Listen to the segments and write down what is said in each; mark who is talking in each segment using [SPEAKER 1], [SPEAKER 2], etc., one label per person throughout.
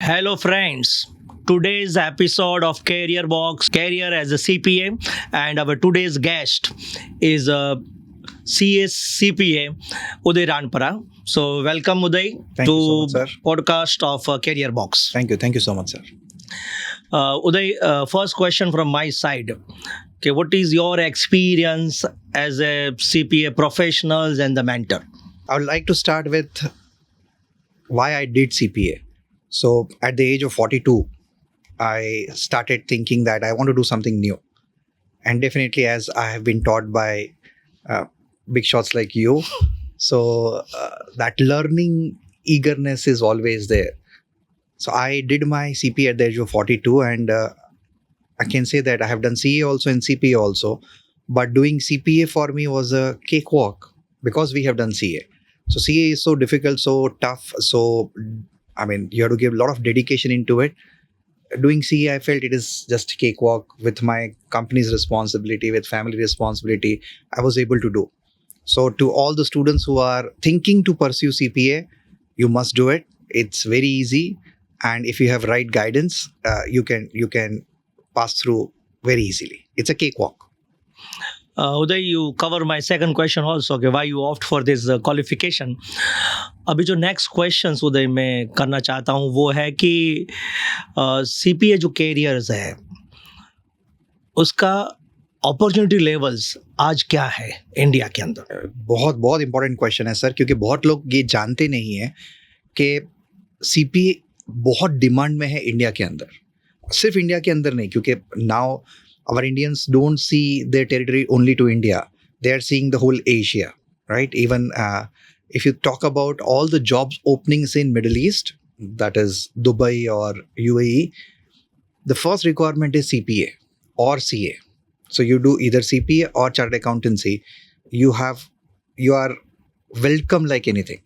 [SPEAKER 1] Hello, friends. Today's episode of Career Box, Career as a CPA, and our today's guest is CA CPA Uday Ranpara. So, welcome Uday
[SPEAKER 2] Thank
[SPEAKER 1] to
[SPEAKER 2] you so much, sir.
[SPEAKER 1] podcast of Career Box.
[SPEAKER 2] Thank you so much, sir.
[SPEAKER 1] Uday, first question from my side. Okay, what is your experience as a CPA professional and the mentor?
[SPEAKER 2] I would like to start with why I did CPA. So, at the age of 42, I started thinking that I want to do something new. And definitely, as I have been taught by big shots like you, so that learning eagerness is always there. So, I did my CPA at the age of 42, and I can say that I have done CA also and CPA also. But doing CPA for me was a cakewalk because we have done CA. So, CA is so difficult, so tough. So, you have to give a lot of dedication into it. Doing CA, I felt it is just cakewalk with my company's responsibility, with family responsibility. I was able to do. So to all the students who are thinking to pursue CPA, you must do it. It's very easy, and if you have right guidance, you can pass through very easily. It's a cakewalk.
[SPEAKER 1] Uday, you cover my second question also, okay, why you opt for this qualification. अभी जो next question उदय मैं करना चाहता हूँ वो है कि CPA जो कैरियर्स है उसका अपॉर्चुनिटी लेवल्स आज क्या है इंडिया के अंदर?
[SPEAKER 2] बहुत बहुत इंपॉर्टेंट क्वेश्चन है सर, क्योंकि बहुत लोग ये जानते नहीं है कि सीपीए बहुत डिमांड में है इंडिया के अंदर. सिर्फ इंडिया के अंदर नहीं, क्योंकि now our Indians don't see their territory only to India. They are seeing the whole Asia, right? Even if you talk about all the jobs openings in Middle East, that is Dubai or UAE, the first requirement is CPA or CA. So you do either CPA or chartered accountancy. You are welcome like anything.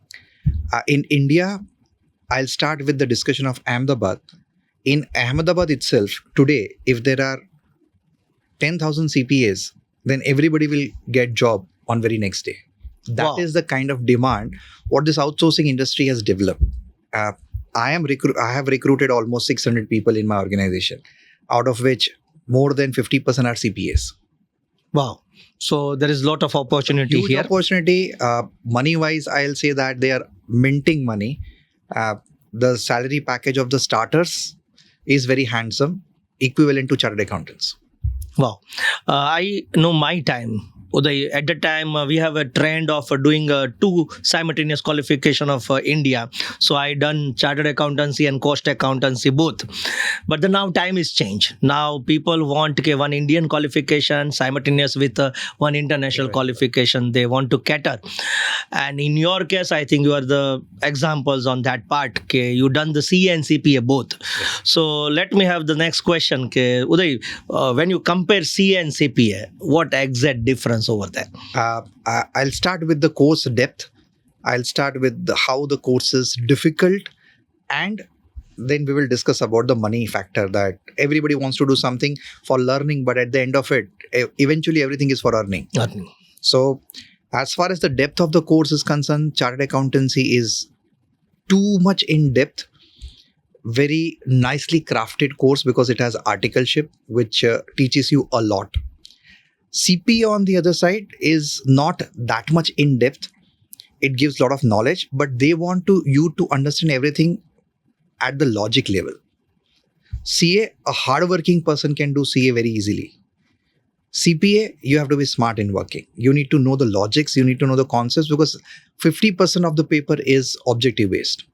[SPEAKER 2] In India, I'll start with the discussion of Ahmedabad. In Ahmedabad itself, today, if there are 10,000 CPAs, then everybody will get job on very next day. That is the kind of demand what this outsourcing industry has developed. I have recruited almost 600 people in my organization, out of which more than 50% are CPAs.
[SPEAKER 1] Wow. So there is a lot of opportunity
[SPEAKER 2] Huge
[SPEAKER 1] here.
[SPEAKER 2] Opportunity. Money-wise, I'll say that they are minting money. The salary package of the starters is very handsome, equivalent to chartered accountants.
[SPEAKER 1] Wow. I know my time. Uday, at the time, we have a trend of doing two simultaneous qualification of India. So I done chartered accountancy and cost accountancy both. But the now time is changed. Now people want one Indian qualification simultaneous with one international qualification. They want to cater. And in your case, I think you are the examples on that part. You done the CA and CPA both. Yes. So let me have the next question. Uday, when you compare CA and CPA, what exact difference over there?
[SPEAKER 2] I'll start with the course depth. I'll start with how the course is difficult, and then we will discuss about the money factor, that everybody wants to do something for learning, but at the end of it, eventually everything is for earning. So as far as the depth of the course is concerned, chartered accountancy is too much in depth. Very nicely crafted course because it has articleship, which teaches you a lot. CPA on the other side is not that much in depth. It gives a lot of knowledge, but they want you to understand everything at the logic level. CA, a hardworking person can do CA very easily. CPA, you have to be smart in working. You need to know the logics, you need to know the concepts, because 50% of the paper is objective based.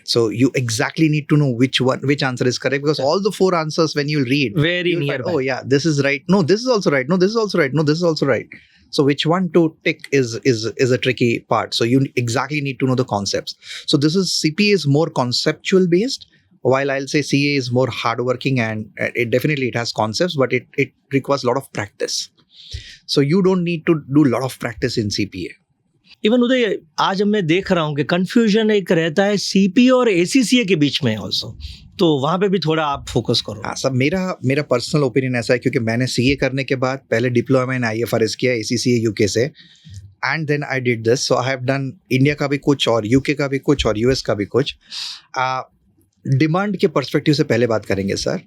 [SPEAKER 2] So you exactly need to know which answer is correct, because all the four answers when you read,
[SPEAKER 1] very nearby.
[SPEAKER 2] Oh yeah, this is right. No, this is also right. No, this is also right. No, this is also right. So which one to tick is a tricky part. So you exactly need to know the concepts. So CPA is more conceptual based, while I'll say CA is more hardworking, and it has concepts, but it requires a lot of practice. So you don't need to do a lot of practice in CPA.
[SPEAKER 1] Even Uday, आज मैं देख रहा हूँ कि confusion एक रहता है CPA और एसीसीए के बीच में ऑल्सो, तो वहाँ पे भी थोड़ा आप फोकस करो.
[SPEAKER 2] हाँ सब, मेरा पर्सनल ओपिनियन ऐसा है, क्योंकि मैंने सीए करने के बाद पहले डिप्लोमा इन आईएफआरएस किया एसीसीए यूके से, and then I did this. So I have done India का भी कुछ और यूके का भी कुछ और यूएस का भी कुछ. डिमांड के पर्सपेक्टिव से पहले बात करेंगे sir.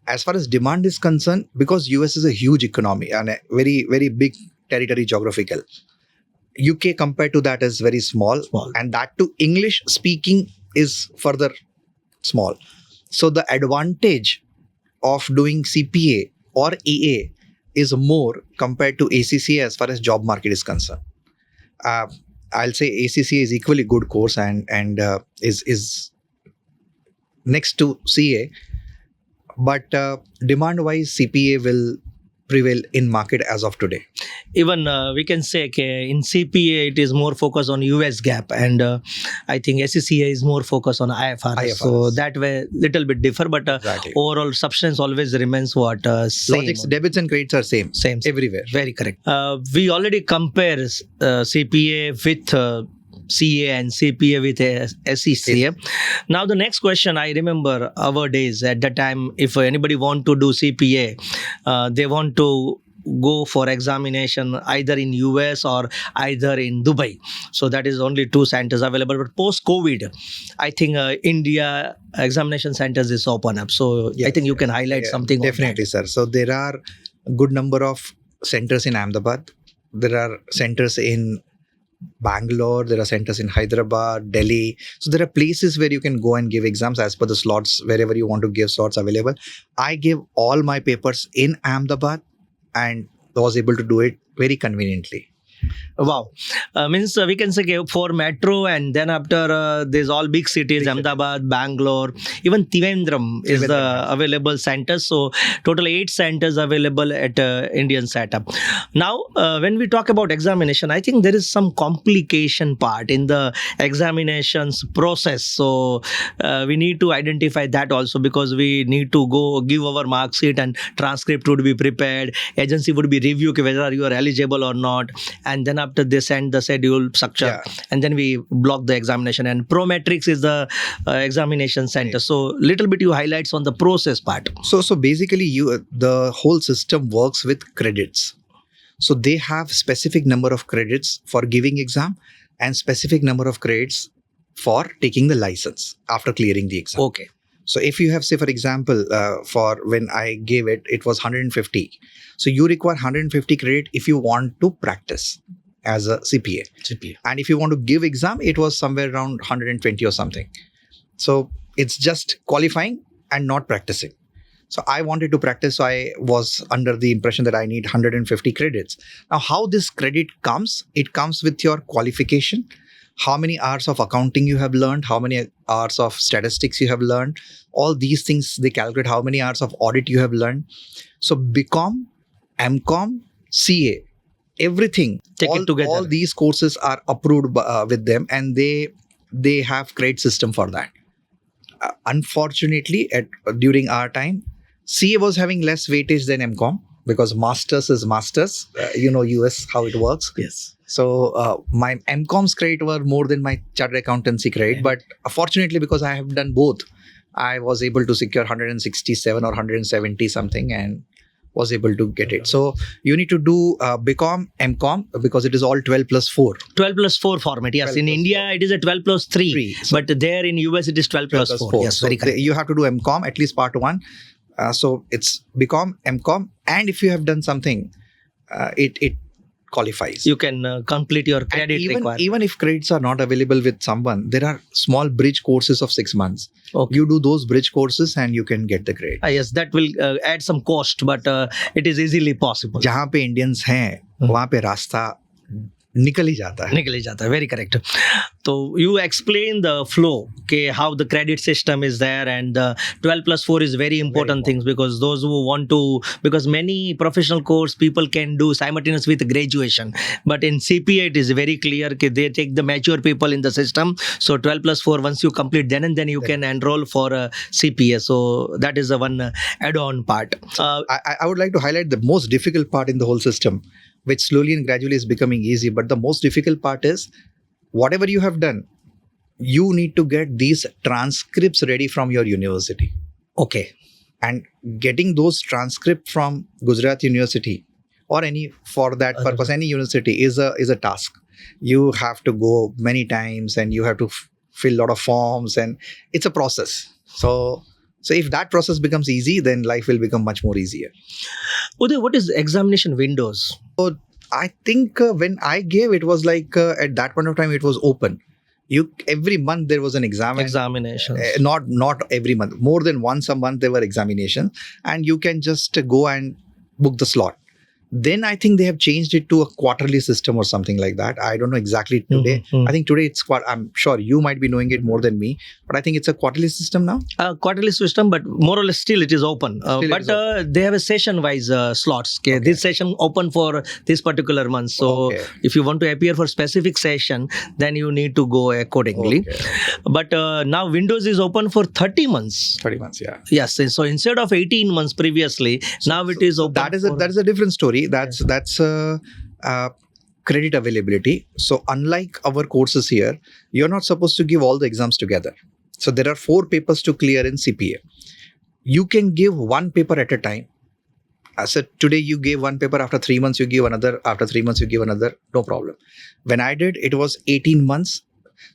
[SPEAKER 2] As far as demand is concerned, because US is a huge economy and a very, very big territory geographical. UK compared to that is very small. And that too English speaking is further small. So the advantage of doing CPA or EA is more compared to ACCA as far as job market is concerned. I'll say ACCA is equally good course and is next to CA. But demand-wise, CPA will prevail in market as of today.
[SPEAKER 1] Even we can say in CPA it is more focused on US gap, and I think SCCA is more focused on IFRS. So that way little bit differ, but
[SPEAKER 2] Exactly.
[SPEAKER 1] overall substance always remains what same.
[SPEAKER 2] Logics, debits and credits are same everywhere.
[SPEAKER 1] Very correct. We already compare CPA with CA and CPA with SCCA. Now the next question, I remember our days at that time, if anybody want to do CPA, they want to go for examination either in US or either in Dubai. So that is only 2 centers available. But post-COVID, I think India examination centers is open up. So I think you can highlight something.
[SPEAKER 2] Definitely, sir. So there are a good number of centers in Ahmedabad. There are centers in Bangalore, there are centers in Hyderabad, Delhi. So there are places where you can go and give exams as per the slots, wherever you want to give slots available. I gave all my papers in Ahmedabad and was able to do it very conveniently.
[SPEAKER 1] Wow. Means we can say for metro, and then after there's all big cities, Ahmedabad, Bangalore, even Trivandrum is the available centers. So total 8 centers available at Indian setup. Now when we talk about examination, I think there is some complication part in the examinations process. So we need to identify that also, because we need to go give our mark sheet and transcript would be prepared. Agency would be review whether you are eligible or not. And then after they send the schedule structure, and then we block the examination. And Prometrics is the examination center. So little bit you highlights on the process part.
[SPEAKER 2] So basically the whole system works with credits. So they have specific number of credits for giving exam and specific number of credits for taking the license after clearing the exam.
[SPEAKER 1] Okay.
[SPEAKER 2] So if you have, say for example, for when I gave it, it was 150. So you require 150 credit if you want to practice as a CPA. And if you want to give exam, it was somewhere around 120 or something. So it's just qualifying and not practicing. So I wanted to practice. So I was under the impression that I need 150 credits. Now, how this credit comes? It comes with your qualification. How many hours of accounting you have learned, how many hours of statistics you have learned, all these things they calculate, how many hours of audit you have learned. So BCom, MCom, CA, everything, all these courses are approved with them, and they have credit system for that. Unfortunately, during our time, CA was having less weightage than MCom, because masters is masters. US, how it works.
[SPEAKER 1] Yes.
[SPEAKER 2] So my MCom's credit were more than my chartered accountancy credit. But fortunately, because I have done both, I was able to secure 167 or 170 something and was able to get it. So you need to do BCom, MCom, because it is all 12 plus 4.
[SPEAKER 1] 12 plus 4 format. Yes. In India, it is a 12 plus 3. So but there in US, it is 12 plus 4. Yes,
[SPEAKER 2] so
[SPEAKER 1] very correct.
[SPEAKER 2] You have to do MCom, at least part 1. So it's BCom, MCom, and if you have done something, it qualifies.
[SPEAKER 1] You can complete your credit requirement.
[SPEAKER 2] Even if credits are not available with someone, there are small bridge courses of 6 months. Okay. You do those bridge courses and you can get the credit.
[SPEAKER 1] Yes, that will add some cost, but it is easily possible.
[SPEAKER 2] जहाँ पे Indians हैं, वहाँ पे रास्ता निकल ही जाता है.
[SPEAKER 1] Very correct. So you explain the flow, okay, how the credit system is there, and 12 plus 4 is very important things, because those who want to, because many professional course people can do simultaneous with graduation, but in CPA it is very clear that they take the mature people in the system. So 12 plus 4, once you complete, then and then you can enroll for CPA. So that is the one add-on part.
[SPEAKER 2] I would like to highlight the most difficult part in the whole system, which slowly and gradually is becoming easy. But the most difficult part is, whatever you have done, you need to get these transcripts ready from your university.
[SPEAKER 1] Okay.
[SPEAKER 2] And getting those transcripts from Gujarat University or any university is a task. You have to go many times and you have to fill a lot of forms, and it's a process. So if that process becomes easy, then life will become much more easier.
[SPEAKER 1] Uday, what is examination windows?
[SPEAKER 2] I think when I gave, it was like at that point of time, it was open. Every month there was an exam.
[SPEAKER 1] Examinations.
[SPEAKER 2] Not every month. More than once a month there were examinations, and you can just go and book the slot. Then I think they have changed it to a quarterly system or something like that. I don't know exactly today. I think today it's I'm sure you might be knowing it more than me, but I think it's a quarterly system now.
[SPEAKER 1] Quarterly system, but more or less still it is open. They have a session-wise slots. Okay? This session open for this particular month. So if you want to appear for specific session, then you need to go accordingly. But now Windows is open for 30 months.
[SPEAKER 2] 30 months, yeah.
[SPEAKER 1] Yes. So instead of 18 months previously, now it is open.
[SPEAKER 2] That is a different story. That's credit availability. So unlike our courses here, you're not supposed to give all the exams together. So there are 4 papers to clear in CPA. You can give one paper at a time. So today you gave one paper, after 3 months you give another, after 3 months you give another, no problem. When I did, it was 18 months.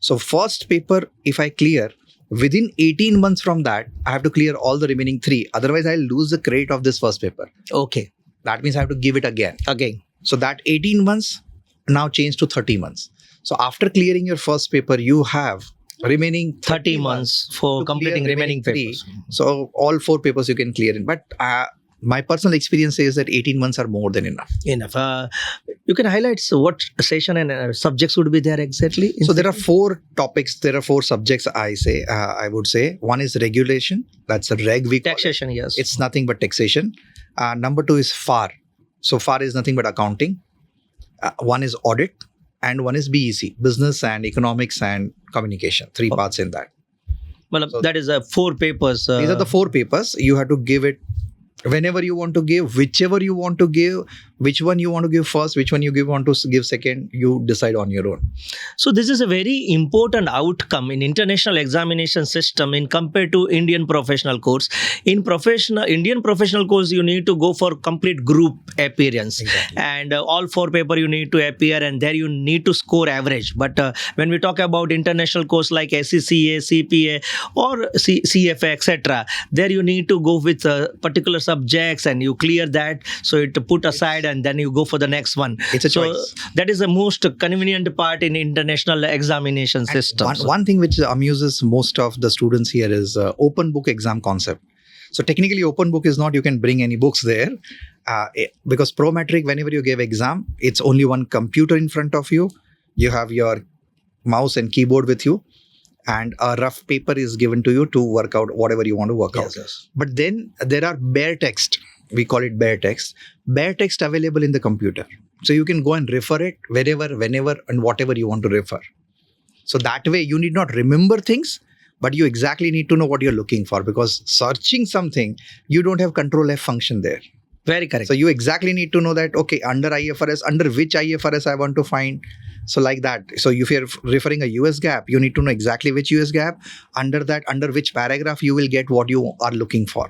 [SPEAKER 2] So first paper, if I clear, within 18 months from that, I have to clear all the remaining 3. Otherwise, I'll lose the credit of this first paper.
[SPEAKER 1] Okay.
[SPEAKER 2] That means I have to give it again. So that 18 months now changed to 30 months. So after clearing your first paper, you have remaining
[SPEAKER 1] 30 months for completing remaining papers.
[SPEAKER 2] So all 4 papers you can clear in. But my personal experience says that 18 months are more than enough.
[SPEAKER 1] You can highlight what session and subjects would be there exactly?
[SPEAKER 2] So there are 4 topics. There are 4 subjects I would say. One is regulation. That's a reg we call
[SPEAKER 1] taxation, yes.
[SPEAKER 2] It's nothing but taxation. Number 2 is FAR. So FAR is nothing but accounting. One is audit. And one is BEC, business and economics and communication. 3 parts in that.
[SPEAKER 1] Well, so that is 4 papers.
[SPEAKER 2] These are the 4 papers. You have to give it whenever you want to give, whichever you want to give, which one you want to give first, which one you want to give second, you decide on your own.
[SPEAKER 1] So this is a very important outcome in international examination system in compared to Indian professional course. In Indian professional course, you need to go for complete group appearance.
[SPEAKER 2] Exactly.
[SPEAKER 1] And all 4 paper you need to appear, and there you need to score average. But when we talk about international course like CA, CPA or CFA, etc., there you need to go with particular subjects and you clear that. So it put aside and then you go for the next one.
[SPEAKER 2] It's a choice.
[SPEAKER 1] So that is the most convenient part in international examination system.
[SPEAKER 2] One thing which amuses most of the students here is open book exam concept. So technically open book is not you can bring any books there because Prometric, whenever you give exam, it's only one computer in front of you. You have your mouse and keyboard with you, and a rough paper is given to you to work out whatever you want to work out.
[SPEAKER 1] Yes.
[SPEAKER 2] But then there are bare text. We call it bare text. Bare text available in the computer. So you can go and refer it wherever, whenever, and whatever you want to refer. So that way you need not remember things, but you exactly need to know what you're looking for, because searching something, you don't have Control F function there.
[SPEAKER 1] Very correct.
[SPEAKER 2] So you exactly need to know that, okay, under IFRS, under which IFRS I want to find. So like that. So if you're referring a US GAAP, you need to know exactly which US GAAP. Under that, under which paragraph you will get what you are looking for.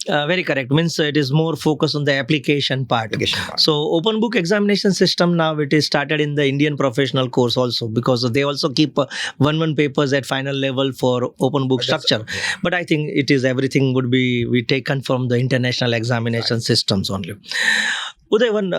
[SPEAKER 1] Very correct. Means it is more focused on the application part. So open book examination system now it is started in the Indian professional course also, because they also keep one papers at final level for open book structure. But I think it is everything would be taken from the international examination systems only. Uday, one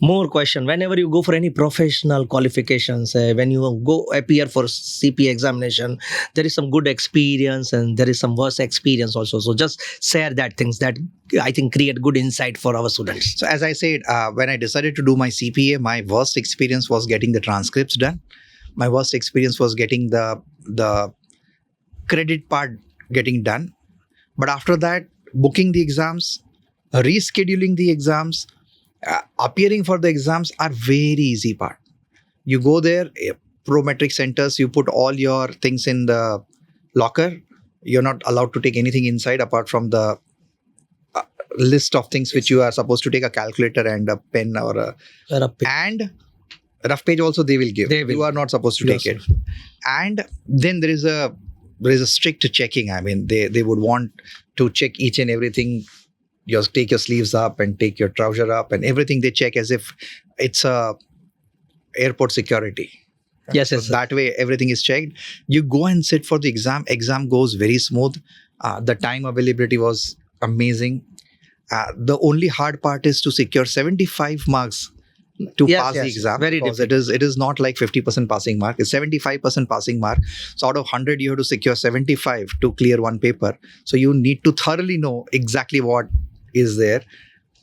[SPEAKER 1] more question. Whenever you go for any professional qualifications, when you go appear for CPA examination, there is some good experience and there is some worse experience also. So just share that things that I think create good insight for our students.
[SPEAKER 2] So as I said, when I decided to do my CPA, my worst experience was getting the transcripts done. My worst experience was getting the credit part getting done. But after that, booking the exams, rescheduling the exams, appearing for the exams are very easy part. You go there, Prometric centers, you put all your things in the locker. You're not allowed to take anything inside apart from the list of things which you are supposed to take, a calculator and a pen or a and rough page also they will give. You are not supposed to take it. And then there is a strict checking. I mean, they would want to check each and everything. You take your sleeves up and take your trouser up and everything they check as if it's a airport security.
[SPEAKER 1] Yes,
[SPEAKER 2] So
[SPEAKER 1] yes, sir.
[SPEAKER 2] that way everything is checked. You go and sit for the exam. Exam goes very smooth. The time availability was amazing. The only hard part is to secure 75 marks to
[SPEAKER 1] Yes,
[SPEAKER 2] pass the
[SPEAKER 1] yes,
[SPEAKER 2] exam,
[SPEAKER 1] very
[SPEAKER 2] because
[SPEAKER 1] difficult.
[SPEAKER 2] it is not like 50% passing mark. It's 75% passing mark. So out of 100 you have to secure 75 to clear one paper. So you need to thoroughly know exactly what is there.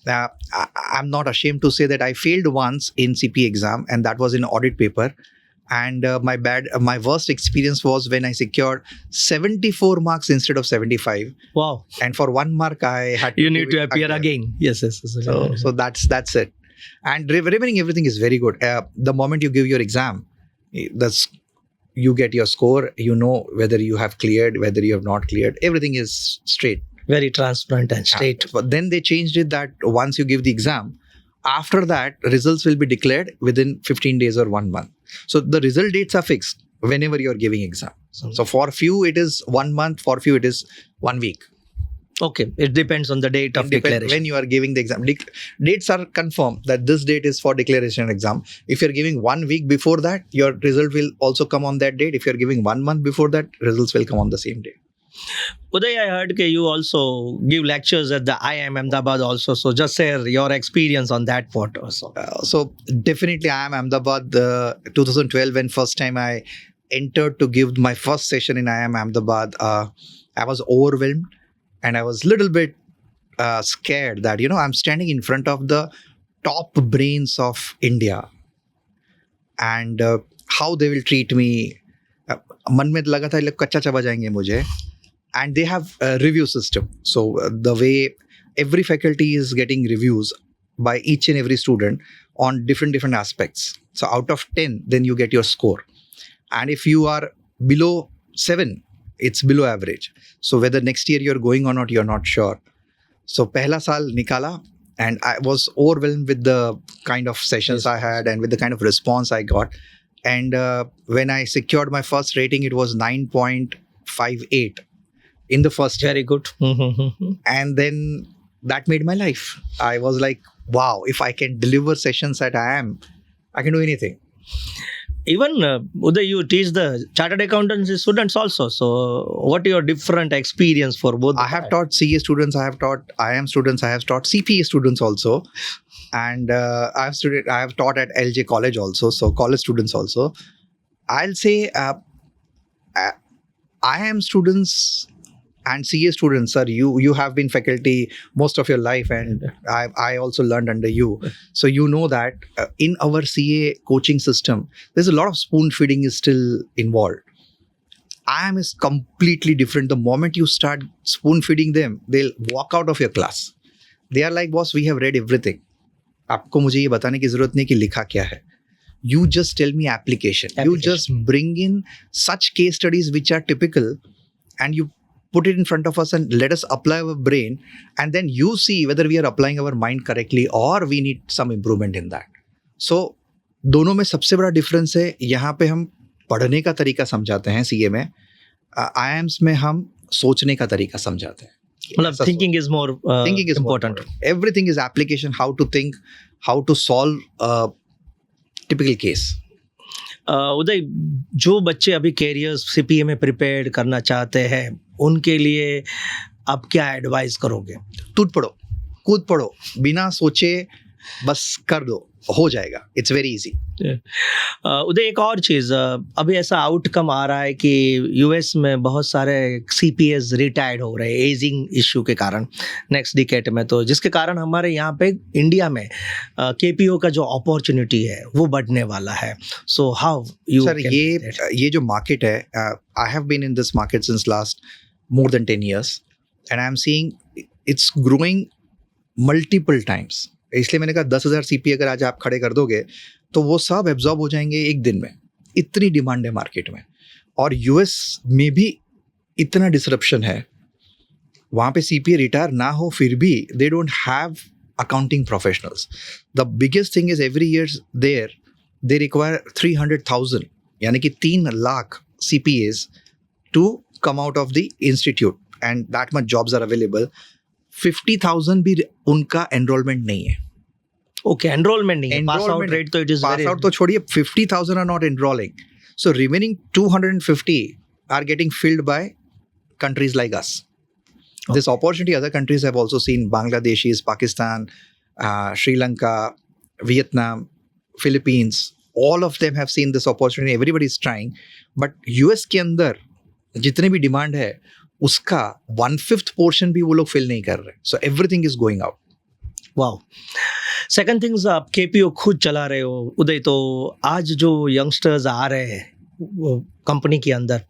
[SPEAKER 2] I'm not ashamed to say that I failed once in CPA exam, and that was in audit paper. And my worst experience was when I secured 74 marks instead of 75,
[SPEAKER 1] Wow.
[SPEAKER 2] and for 1 mark I had to
[SPEAKER 1] You
[SPEAKER 2] give
[SPEAKER 1] need to
[SPEAKER 2] it
[SPEAKER 1] appear again. Yes, yes, yes.
[SPEAKER 2] So that's it. And remaining everything is very good. The moment you give your exam, that's you get your score. You know whether you have cleared, whether you have not cleared. Everything is straight.
[SPEAKER 1] Very transparent and straight.
[SPEAKER 2] But then they changed it that once you give the exam, after that results will be declared within 15 days or 1 month. So the result dates are fixed whenever you are giving exam. So for few it is 1 month, for few it is 1 week.
[SPEAKER 1] Okay, it depends on the date of declaration.
[SPEAKER 2] When you are giving the exam. Dates are confirmed that this date is for declaration exam. If you're giving 1 week before that, your result will also come on that date. If you're giving 1 month before that, results will come on the same day.
[SPEAKER 1] Uday, I heard that you also give lectures at the IIM Ahmedabad also. So just share your experience on that part also.
[SPEAKER 2] So definitely I am Ahmedabad. 2012 when first time I entered to give my first session in IIM Ahmedabad, I was overwhelmed. And I was a little bit scared that, I'm standing in front of the top brains of India, and how they will treat me. मन में लगा था ये लोग कच्चा चबा जाएंगे मुझे. And they have a review system. So the way every faculty is getting reviews by each and every student on different aspects. So out of 10, then you get your score. And if you are below 7, it's below average. So whether next year you're going or not, you're not sure. So pehla saal nikala, and I was overwhelmed with the kind of sessions I had and with the kind of response I got. And when I secured my first rating, it was 9.58 in the first year.
[SPEAKER 1] Very good.
[SPEAKER 2] And then that made my life. I was like, wow, if I can deliver sessions at IIM, I can do anything.
[SPEAKER 1] Even Uday, you teach the chartered accountancy students also. So what your different experience for both?
[SPEAKER 2] I have taught CA students, I have taught IIM students, I have taught CPA students also. And I have taught at LJ college also, so college students also. I'll say IIM students and CA students, sir, you have been faculty most of your life, and I also learned under you. So you know that in our CA coaching system, there's a lot of spoon feeding is still involved. IIM is completely different. The moment you start spoon feeding them, they'll walk out of your class. They are like, boss, we have read everything. आपको मुझे ये बताने की जरूरत नहीं कि लिखा क्या है. You just tell me application. You just bring in such case studies which are typical, and you put it in front of us and let us apply our brain, and then you see whether we are applying our mind correctly or we need some improvement in that. So दोनों में सबसे बड़ा difference है, यहाँ पे हम पढ़ने का तरीका समझाते हैं CA में, IIMs में हम सोचने का तरीका समझाते हैं.
[SPEAKER 1] Thinking is more important.
[SPEAKER 2] Everything is application, how to think, how to solve a typical case.
[SPEAKER 1] उदय, जो बच्चे अभी कैरियर्स CPA में प्रिपेयर करना चाहते हैं, उनके लिए आप क्या एडवाइस करोगे?
[SPEAKER 2] टूट पड़ो, कूद पड़ो, बिना सोचे बस कर दो, हो जाएगा. It's very easy.
[SPEAKER 1] उदय, एक और चीज़, अभी ऐसा आउटकम आ रहा है कि US में बहुत सारे CPAs रिटायर्ड हो रहे हैं एजिंग इशू के कारण नेक्स्ट डिकेड में, तो जिसके कारण हमारे यहाँ पे इंडिया में KPO का जो अपॉर्चुनिटी है वो बढ़ने वाला है. So how you?
[SPEAKER 2] सर, ये जो मार्केट है, I have been in this market since last more than 10 years, and I am seeing it's growing multiple times. इसलिए मैंने कहा 10,000 CPA अगर आज आप खड़े कर दोगे तो वो सब एब्जॉर्ब हो जाएंगे एक दिन में. इतनी डिमांड है मार्केट में, और US में भी इतना डिसरप्शन है. वहाँ पे CPA रिटायर ना हो फिर भी they don't have accounting professionals. The biggest thing is every year there they require 300,000, यानी कि 3 lakh CPAs to come out of the institute, and that much jobs are available. 50,000 भी उनका एनरोलमेंट नहीं है.
[SPEAKER 1] ओके, एनरोलमेंट नहीं है. पास आउट रेट तो it is
[SPEAKER 2] pass out तो छोड़िए, 50,000 are not enrolling. So remaining 250 are getting filled by countries like us. This opportunity other countries have also seen, Bangladeshis, Pakistan, Sri Lanka, Vietnam, Philippines, all of them have seen this opportunity. Everybody is trying. But US के अंदर जितने भी demand है उसका 1/5 portion भी वो लोग fill नहीं कर रहे. So everything is going out.
[SPEAKER 1] Wow. Second things, आप केपीओ खुद चला रहे हो उदय, तो आज जो यंगस्टर्स आ रहे हैं कंपनी के अंदर,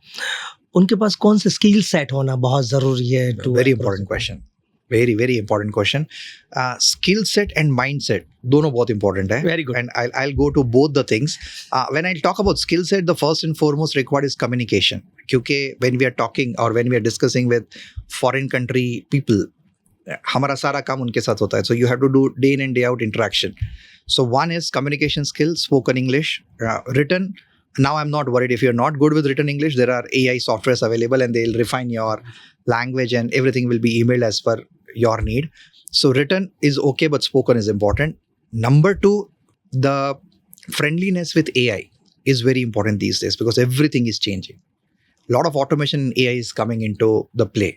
[SPEAKER 1] उनके पास कौन से स्किल सेट होना बहुत जरूरी है?
[SPEAKER 2] Very important question. Very, very important question. Skill set and mindset, दोनों बहुत important है.
[SPEAKER 1] Very good.
[SPEAKER 2] And I'll go to both the things. When I talk about skill set, the first and foremost required is communication. क्योंकि when we are talking or when we are discussing with foreign country people, हमारा सारा काम उनके साथ होता है. So you have to do day in and day out interaction. So one is communication skills, spoken English, written. Now I'm not worried if you're not good with written English. There are AI softwares available and they'll refine your language and everything will be emailed as per your need. So written is okay, but spoken is important. Number two, the friendliness with AI is very important these days because everything is changing. A lot of automation in AI is coming into the play.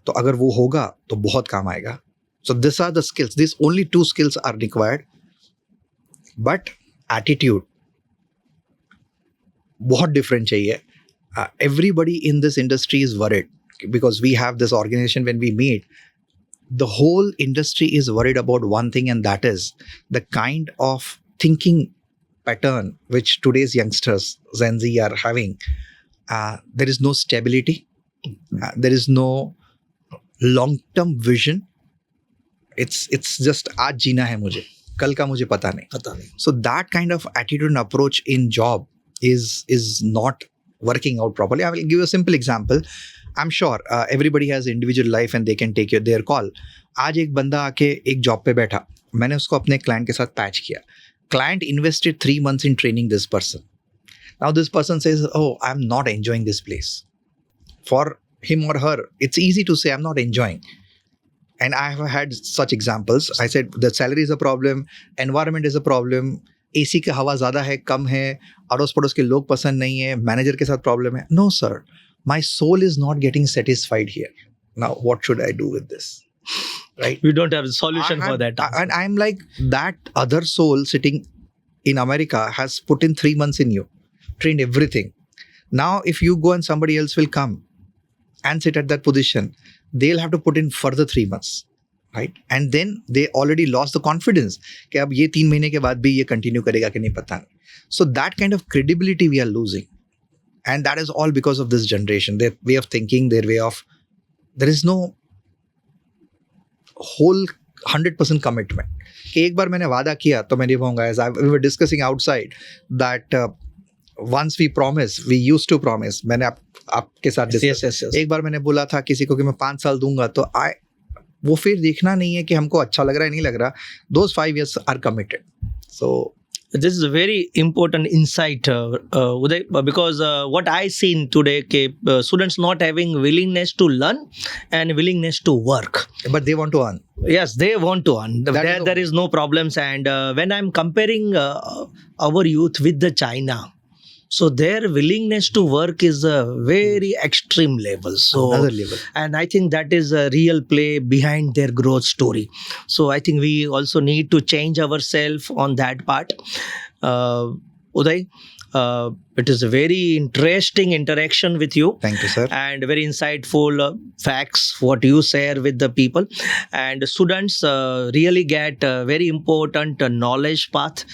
[SPEAKER 2] तो अगर वो होगा तो बहुत काम आएगा. So these are the skills. These only 2 skills are required. But attitude बहुत different चाहिए. Everybody in this industry is worried because we have this organization. When we meet, the whole industry is worried about one thing, and that is the kind of thinking pattern which today's youngsters, Gen Z, are having. There is no stability. There is no long-term vision. It's just आज जीना है मुझे, कल का मुझे पता नहीं. So that kind of attitude and approach in job is not working out properly. I will give you a simple example. I'm sure everybody has individual life and they can take their call. आज एक बंदा आके एक job पे बैठा, मैंने उसको अपने क्लाइंट के साथ पैच किया. Client invested 3 months in training this person. Now this person says, oh, I'm not enjoying this place. For him or her, it's easy to say I'm not enjoying. And I have had such examples. I said the salary is a problem, environment is a problem, AC का हवा ज़्यादा है, कम है, अड़ोस पड़ोस के लोग पसंद नहीं है, मैनेजर के साथ प्रॉब्लम है. No sir, my soul is not getting satisfied here. Now what should I do with this? Right?
[SPEAKER 1] We don't have a solution for that.
[SPEAKER 2] And I'm like, that other soul sitting in America has put in 3 months in you, trained everything. Now if you go and somebody else will come and sit at that position, they'll have to put in further 3 months. Right? And then they already lost the confidence कि अब ये 3 महीने के बाद भी ये continue करेगा कि नहीं पता नहीं. So that kind of credibility we are losing. And that is all because of this generation, their way of thinking, their way of, there is no whole 100% commitment. कि एक बार मैंने वादा किया तो मैं निभाऊंगा. As we were discussing outside that once we promise, we used to promise. मैंने आपके साथ
[SPEAKER 1] yes.
[SPEAKER 2] एक बार मैंने बोला था किसी को कि मैं 5 साल दूंगा, तो वो फिर देखना नहीं है कि हमको अच्छा लग रहा है नहीं लग रहा. Those 5 years are committed. So
[SPEAKER 1] this is a very important insight, Uday, because what I seen today, students not having willingness to learn and willingness to work.
[SPEAKER 2] But they want to earn.
[SPEAKER 1] Yes, they want to earn. There is no problems. And when I'm comparing our youth with the China, so their willingness to work is a very extreme level. So
[SPEAKER 2] another level. And
[SPEAKER 1] I think that is a real play behind their growth story. So I think we also need to change ourselves on that part. Uday, it is a very interesting interaction with you.
[SPEAKER 2] Thank you, sir.
[SPEAKER 1] And very insightful facts what you share with the people. And students really get a very important knowledge path.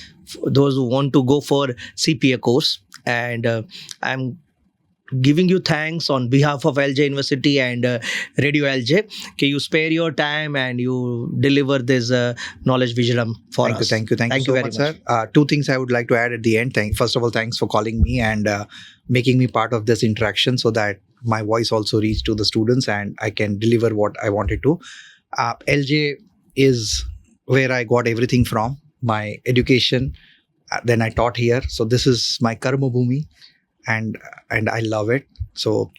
[SPEAKER 1] Those who want to go for CPA course. And I'm giving you thanks on behalf of LJ University and Radio LJ. Okay, you spare your time and you deliver this knowledge wisdom for us.
[SPEAKER 2] Thank you so
[SPEAKER 1] very
[SPEAKER 2] much, sir. 2 things I would like to add at the end. First of all, thanks for calling me and making me part of this interaction so that my voice also reached to the students and I can deliver what I wanted to. LJ is where I got everything from, my education. Then I taught here. So this is my karma bhumi and I love it. So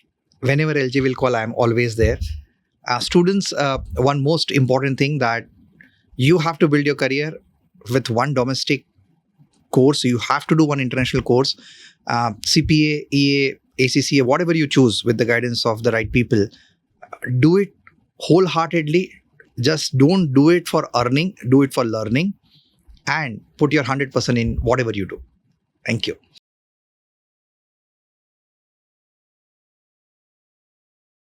[SPEAKER 2] whenever LJ will call, I am always there. Students, one most important thing that you have to build your career with one domestic course. You have to do one international course. CPA, EA, ACCA, whatever you choose with the guidance of the right people, do it wholeheartedly. Just don't do it for earning, do it for learning, and put your 100% in whatever you do. Thank you.